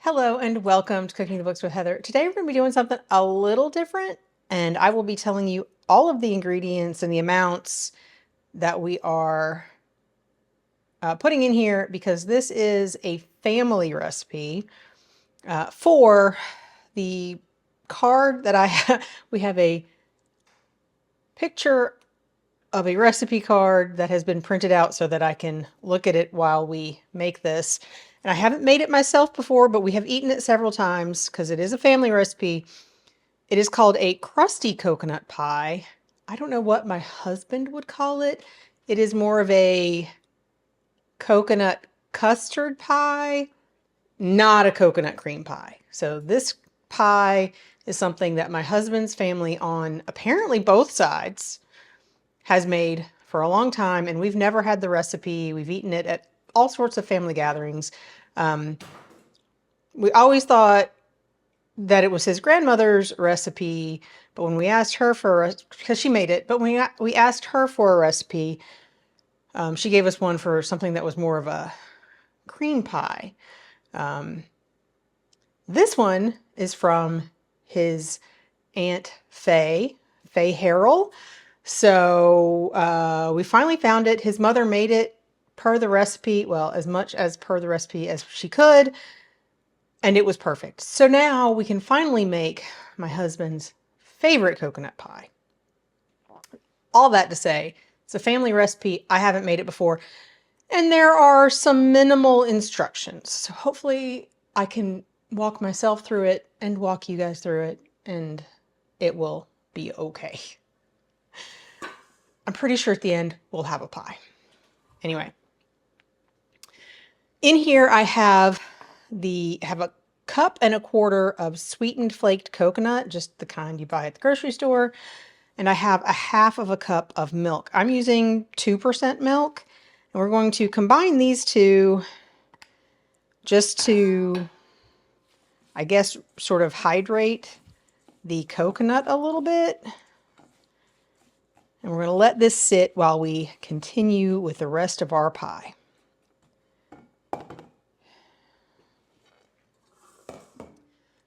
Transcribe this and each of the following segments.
Hello and welcome to Cooking the Books with Heather. Today we're going to be doing something a little different, and I will be telling you all of the ingredients and the amounts that we are putting in here because this is a family recipe for the card that I have. We have a picture of a recipe card that has been printed out so that I can look at it while we make this. And I haven't made it myself before, but we have eaten it several times because it is a family recipe. It is called a crusty coconut pie. I don't know what my husband would call it. It is more of a coconut custard pie, not a coconut cream pie. So this pie is something that my husband's family on apparently both sides has made for a long time, and we've never had the recipe. We've eaten it at all sorts of family gatherings. We always thought that it was his grandmother's recipe, but when we asked her for because she made it, but when we asked her for a recipe, she gave us one for something that was more of a cream pie. This one is from his Aunt Faye Harrell. So we finally found it. His mother made it per the recipe, well, as much as per the recipe as she could, and it was perfect. So now we can finally make my husband's favorite coconut pie. All that to say, it's a family recipe. I haven't made it before, and there are some minimal instructions. So hopefully I can walk myself through it and walk you guys through it, and it will be okay. I'm pretty sure at the end we'll have a pie. Anyway, in here I have a cup and a quarter of sweetened flaked coconut, just the kind you buy at the grocery store. And I have a half of a cup of milk. I'm using 2% milk, and we're going to combine these two just to, I guess, sort of hydrate the coconut a little bit. And we're going to let this sit while we continue with the rest of our pie.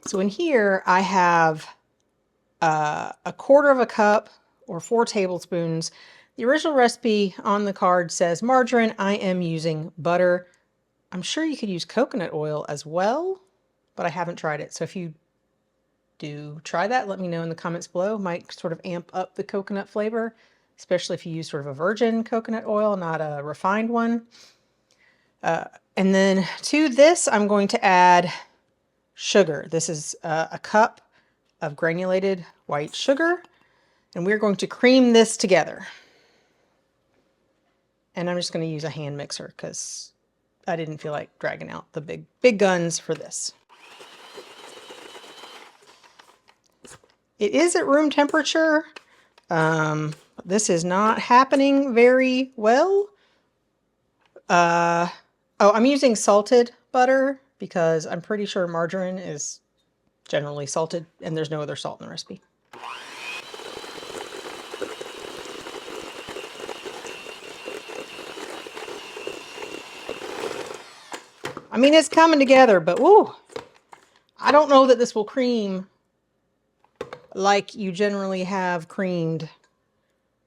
So in here I have a quarter of a cup or 4 tablespoons. The original recipe on the card says margarine. I am using butter. I'm sure you could use coconut oil as well, but I haven't tried it. So if you do try that, let me know in the comments below. It might sort of amp up the coconut flavor, especially if you use sort of a virgin coconut oil, not a refined one. And then to this, I'm going to add sugar. This is a cup of granulated white sugar, and we're going to cream this together. And I'm just going to use a hand mixer because I didn't feel like dragging out the big guns for this. It is at room temperature. This is not happening very well. Oh, I'm using salted butter because I'm pretty sure margarine is generally salted and there's no other salt in the recipe. I mean, it's coming together, but woo, I don't know that this will cream like you generally have creamed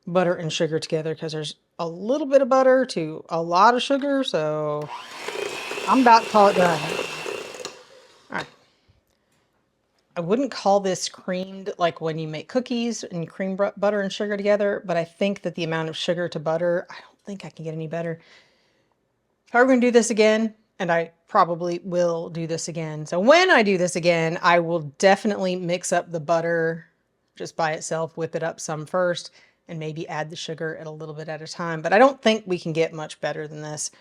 butter and sugar together, because there's a little bit of butter to a lot of sugar, so I'm about to call it done. All right. I wouldn't call this creamed like when you make cookies and cream butter and sugar together, but I think that the amount of sugar to butter, I don't think I can get any better. If I were going to do this again, and I probably will do this again. So when I do this again, I will definitely mix up the butter just by itself, whip it up some first, and maybe add the sugar at a little bit at a time. But I don't think we can get much better than this.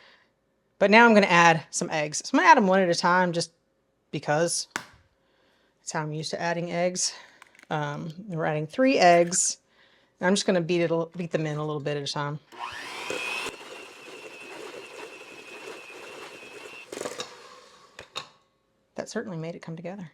But now I'm going to add some eggs. So I'm going to add them one at a time just because that's how I'm used to adding eggs. We're adding 3 eggs. And I'm just going to beat them in a little bit at a time. That certainly made it come together.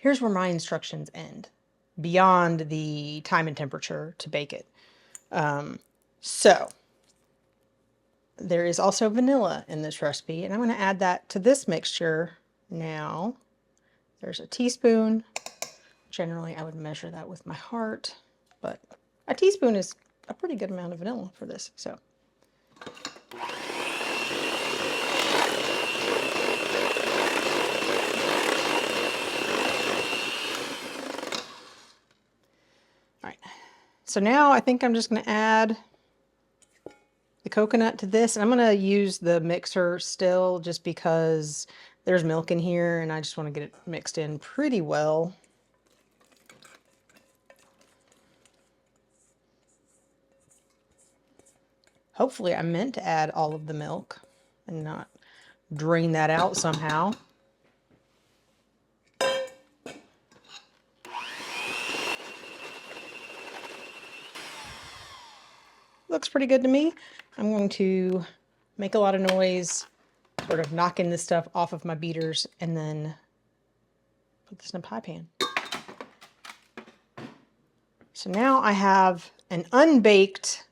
here's where my instructions end, beyond the time and temperature to bake it. So there is also vanilla in this recipe, and I'm going to add that to this mixture now. There's a teaspoon. Generally, I would measure that with my heart, but a teaspoon is a pretty good amount of vanilla for this. So all right, so now I think I'm just going to add the coconut to this, and I'm going to use the mixer still just because there's milk in here and I just want to get it mixed in pretty well. Hopefully I meant to add all of the milk and not drain that out somehow. Looks pretty good to me. I'm going to make a lot of noise, sort of knocking this stuff off of my beaters, and then put this in a pie pan. So now I have an unbaked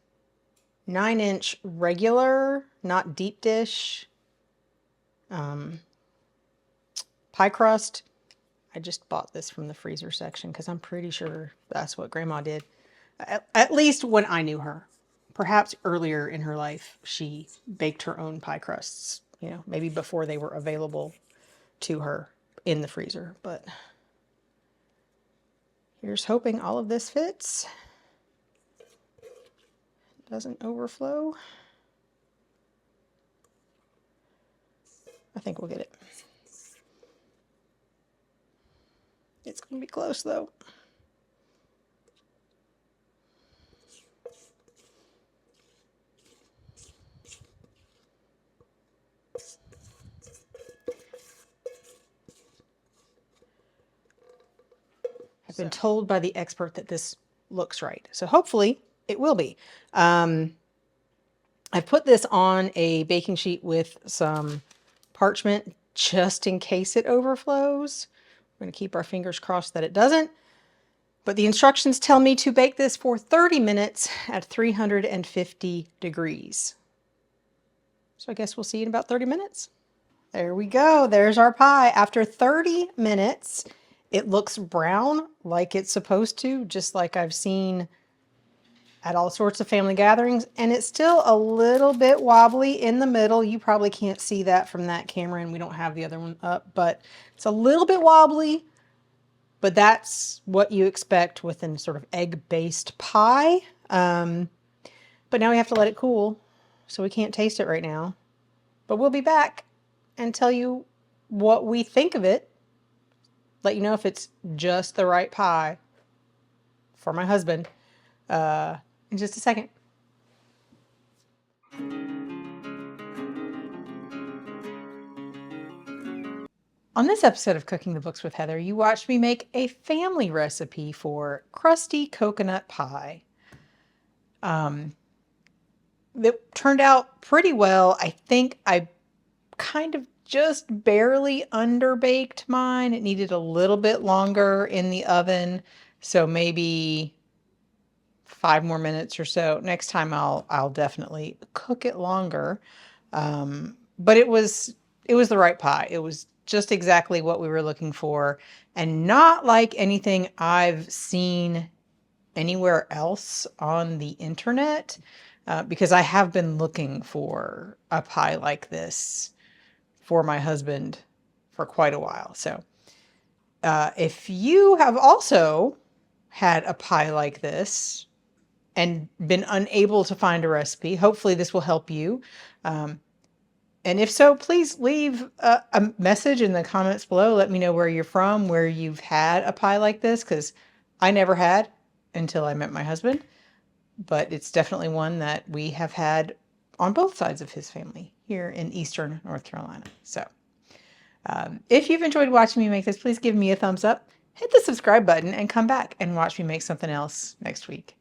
9-inch regular, not deep dish, pie crust. I just bought this from the freezer section because I'm pretty sure that's what Grandma did. At least when I knew her. Perhaps earlier in her life, she baked her own pie crusts, you know, maybe before they were available to her in the freezer. But here's hoping all of this fits. Doesn't overflow. I think we'll get it. It's going to be close though. I've been told by the expert that this looks right. So hopefully it will be. I've put this on a baking sheet with some parchment just in case it overflows. We're going to keep our fingers crossed that it doesn't. But the instructions tell me to bake this for 30 minutes at 350 degrees. So I guess we'll see you in about 30 minutes. There we go. There's our pie. After 30 minutes, it looks brown like it's supposed to, just like I've seen at all sorts of family gatherings. And it's still a little bit wobbly in the middle. You probably can't see that from that camera, and we don't have the other one up, but it's a little bit wobbly. But that's what you expect with a sort of egg-based pie. But now we have to let it cool, so we can't taste it right now. But we'll be back and tell you what we think of it. Let you know if it's just the right pie for my husband in just a second. On this episode of Cooking the Books with Heather, you watched me make a family recipe for crusty coconut pie. It turned out pretty well. I think I kind of just barely underbaked mine. It needed a little bit longer in the oven, so maybe 5 more minutes or so. Next time I'll definitely cook it longer. But it was the right pie. It was just exactly what we were looking for, and not like anything I've seen anywhere else on the internet, because I have been looking for a pie like this for my husband for quite a while. So if you have also had a pie like this and been unable to find a recipe, hopefully this will help you. And if so, please leave a message in the comments below. Let me know where you're from, where you've had a pie like this, because I never had until I met my husband. But it's definitely one that we have had on both sides of his family here in Eastern North Carolina. So if you've enjoyed watching me make this, please give me a thumbs up, hit the subscribe button, and come back and watch me make something else next week.